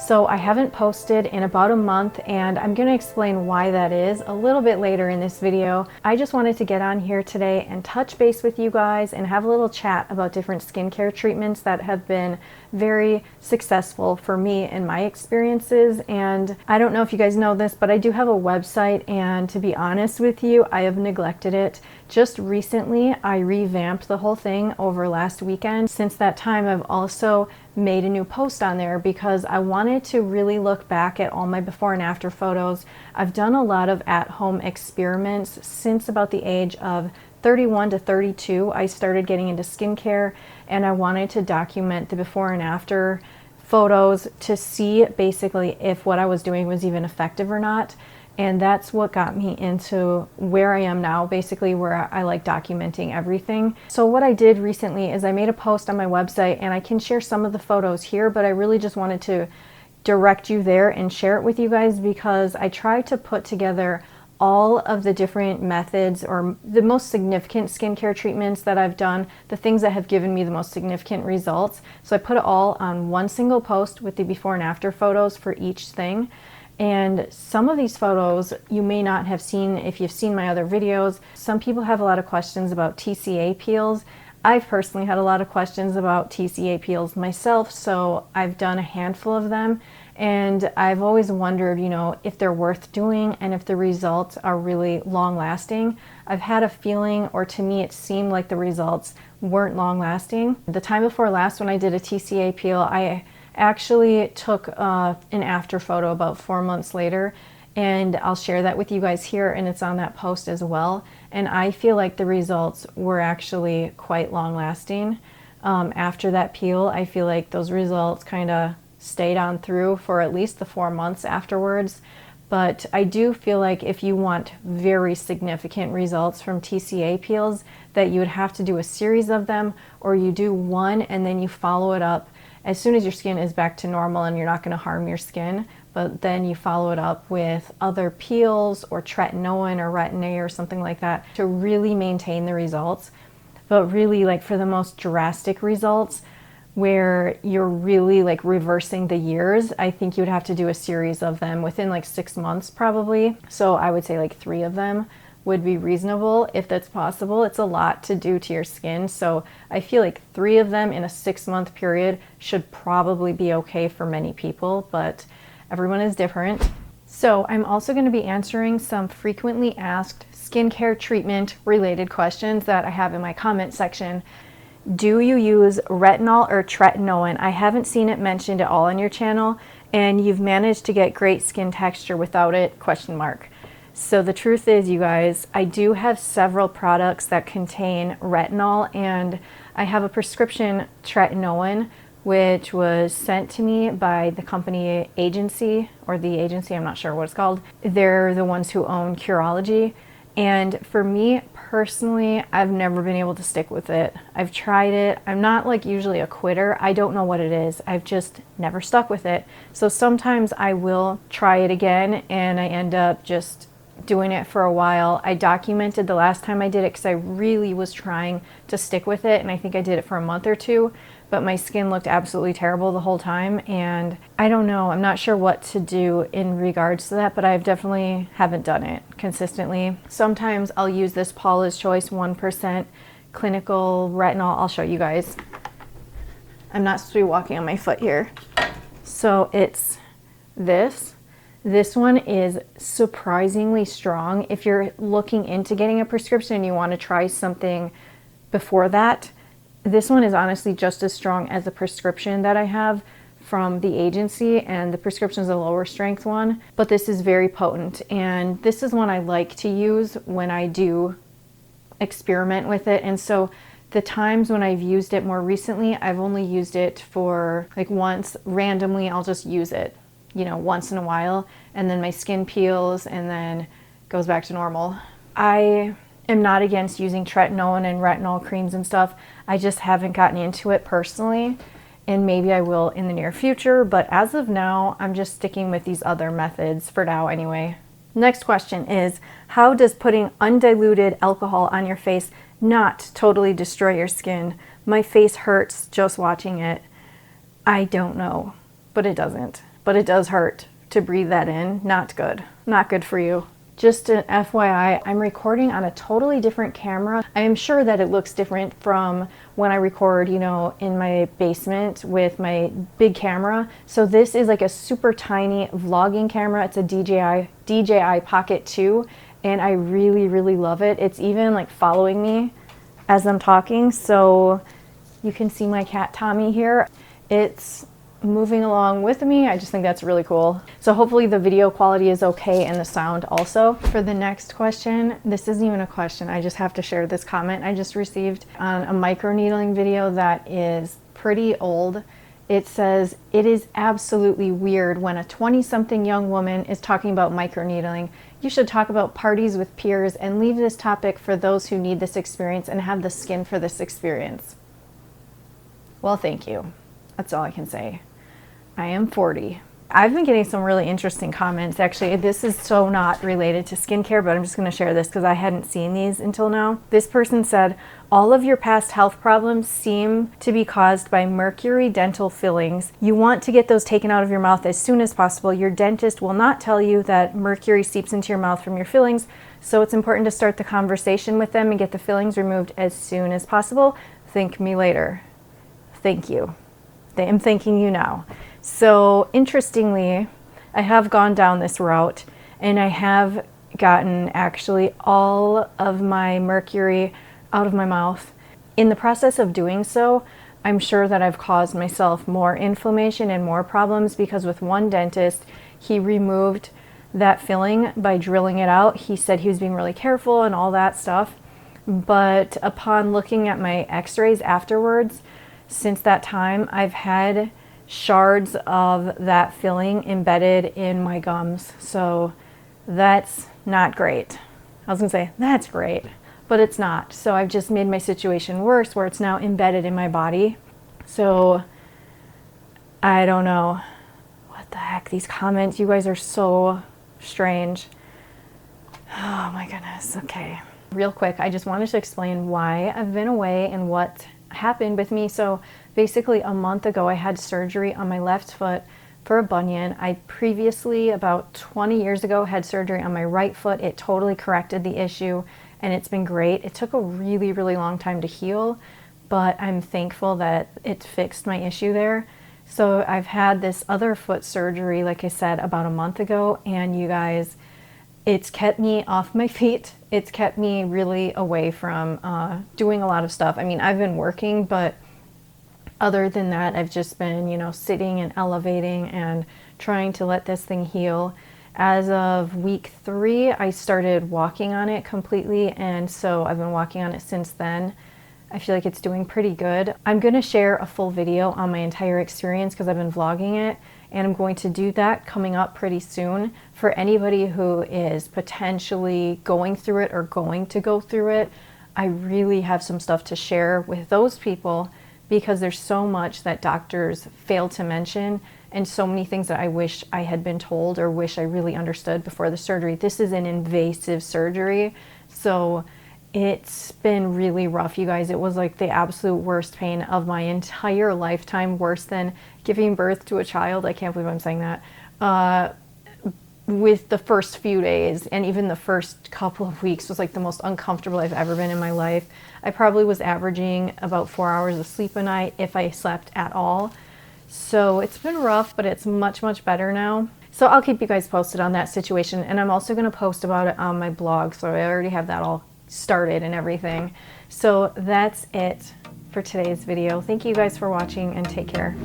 So I haven't posted in about a month, and I'm going to explain why that is a little bit later in this video. I just wanted to get on here today and touch base with you guys and have a little chat about different skincare treatments that have been very successful for me in my experiences. And I don't know if you guys know this, but I do have a website, and to be honest with you, I have neglected it. Just recently, I revamped the whole thing over last weekend. Since that time, I've also made a new post on there because I wanted to really look back at all my before and after photos. I've done a lot of at-home experiments since about the age of 31 to 32. I started getting into skincare, and I wanted to document the before and after photos to see basically if what I was doing was even effective or not. And that's what got me into where I am now, basically where I like documenting everything. So what I did recently is I made a post on my website, and I can share some of the photos here, but I really just wanted to direct you there and share it with you guys because I tried to put together all of the different methods or the most significant skincare treatments that I've done, the things that have given me the most significant results. So I put it all on one single post with the before and after photos for each thing. And some of these photos you may not have seen if you've seen my other videos. Some people have a lot of questions about TCA peels. I've personally had a lot of questions about TCA peels myself, so I've done a handful of them. And I've always wondered, if they're worth doing and if the results are really long lasting. I've had a feeling, or to me it seemed like the results weren't long lasting. The time before last when I did a TCA peel, I actually took an after photo about 4 months later, and I'll share that with you guys here, and it's on that post as well. And I feel like the results were actually quite long lasting. After that peel, I feel like those results kind of stayed on through for at least the 4 months afterwards. But I do feel like if you want very significant results from TCA peels, that you would have to do a series of them, or you do one and then you follow it up as soon as your skin is back to normal and you're not going to harm your skin, but then you follow it up with other peels or tretinoin or retin-A or something like that to really maintain the results. But really, like for the most drastic results where you're really like reversing the years, I think you would have to do a series of them within like 6 months probably. So I would say like 3 of them would be reasonable if that's possible. It's a lot to do to your skin, so I feel like 3 of them in a 6-month period should probably be okay for many people, but everyone is different. So I'm also going to be answering some frequently asked skincare treatment related questions that I have in my comment section. Do you use retinol or tretinoin? I haven't seen it mentioned at all on your channel, and you've managed to get great skin texture without it? ? So the truth is, you guys, I do have several products that contain retinol, and I have a prescription tretinoin, which was sent to me by the company agency, or the agency, I'm not sure what it's called. They're the ones who own Curology. And for me personally, I've never been able to stick with it. I've tried it. I'm not like usually a quitter. I don't know what it is. I've just never stuck with it. So sometimes I will try it again and I end up just doing it for a while. I documented the last time I did it because I really was trying to stick with it, and I think I did it for a month or 2, but my skin looked absolutely terrible the whole time, and I don't know, I'm not sure what to do in regards to that, but I definitely haven't done it consistently. Sometimes I'll use this Paula's Choice 1% clinical retinol. I'll show you guys. I'm not supposed to be walking on my foot here. So it's this. This one is surprisingly strong. If you're looking into getting a prescription and you want to try something before that, this one is honestly just as strong as the prescription that I have from the agency, and the prescription is a lower strength one, but this is very potent, and this is one I like to use when I do experiment with it. And so the times when I've used it more recently, I've only used it for like once randomly. I'll just use it once in a while, and then my skin peels and then goes back to normal. I am not against using tretinoin and retinol creams and stuff. I just haven't gotten into it personally, and maybe I will in the near future, but as of now, I'm just sticking with these other methods for now anyway. Next question is, how does putting undiluted alcohol on your face not totally destroy your skin? My face hurts just watching it. I don't know, but it doesn't. but it does hurt to breathe that in. Not good. Not good for you. Just an FYI, I'm recording on a totally different camera. I am sure that it looks different from when I record, you know, in my basement with my big camera. So this is like a super tiny vlogging camera. It's a DJI Pocket 2, and I really, really love it. It's even like following me as I'm talking. So you can see my cat Tommy here. It's moving along with me. I just think that's really cool. So hopefully the video quality is okay and the sound also. For the next question, this isn't even a question, I just have to share this comment I just received on a microneedling video that is pretty old. It says, "It is absolutely weird when a 20-something young woman is talking about microneedling. You should talk about parties with peers and leave this topic for those who need this experience and have the skin for this experience." Well, thank you. That's all I can say. I am 40. I've been getting some really interesting comments. Actually, this is so not related to skincare, but I'm just going to share this because I hadn't seen these until now. This person said, "All of your past health problems seem to be caused by mercury dental fillings. You want to get those taken out of your mouth as soon as possible. Your dentist will not tell you that mercury seeps into your mouth from your fillings, so it's important to start the conversation with them and get the fillings removed as soon as possible. Thank me later." Thank you. I am thanking you now. So interestingly, I have gone down this route and I have gotten actually all of my mercury out of my mouth. In the process of doing so, I'm sure that I've caused myself more inflammation and more problems because with one dentist, he removed that filling by drilling it out. He said he was being really careful and all that stuff. But upon looking at my x-rays afterwards, since that time, I've had shards of that filling embedded in my gums. So that's not great. I was gonna say, that's great, but it's not. So I've just made my situation worse where it's now embedded in my body. So I don't know. What the heck? These comments, you guys are so strange. Oh my goodness. Okay. Real quick, I just wanted to explain why I've been away and what happened with me. So basically a month ago I had surgery on my left foot for a bunion. I previously, about 20 years ago, had surgery on my right foot. It totally corrected the issue and it's been great. It took a really, really long time to heal, but I'm thankful that it fixed my issue there. So I've had this other foot surgery, like I said, about a month ago, and you guys, it's kept me off my feet. It's kept me really away from doing a lot of stuff. I mean, I've been working, but other than that, I've just been, you know, sitting and elevating and trying to let this thing heal. As of week 3, I started walking on it completely, and so I've been walking on it since then. I feel like it's doing pretty good. I'm going to share a full video on my entire experience because I've been vlogging it, and I'm going to do that coming up pretty soon for anybody who is potentially going through it or going to go through it. I really have some stuff to share with those people because there's so much that doctors fail to mention and so many things that I wish I had been told or wish I really understood before the surgery. This is an invasive surgery, so it's been really rough, you guys. It was like the absolute worst pain of my entire lifetime, worse than giving birth to a child. I can't believe I'm saying that. With the first few days and even the first couple of weeks was like the most uncomfortable I've ever been in my life. I probably was averaging about 4 hours of sleep a night if I slept at all. So it's been rough, but it's much, much better now. So I'll keep you guys posted on that situation, and I'm also going to post about it on my blog, so I already have that all started and everything. So that's it for today's video. Thank you guys for watching and take care.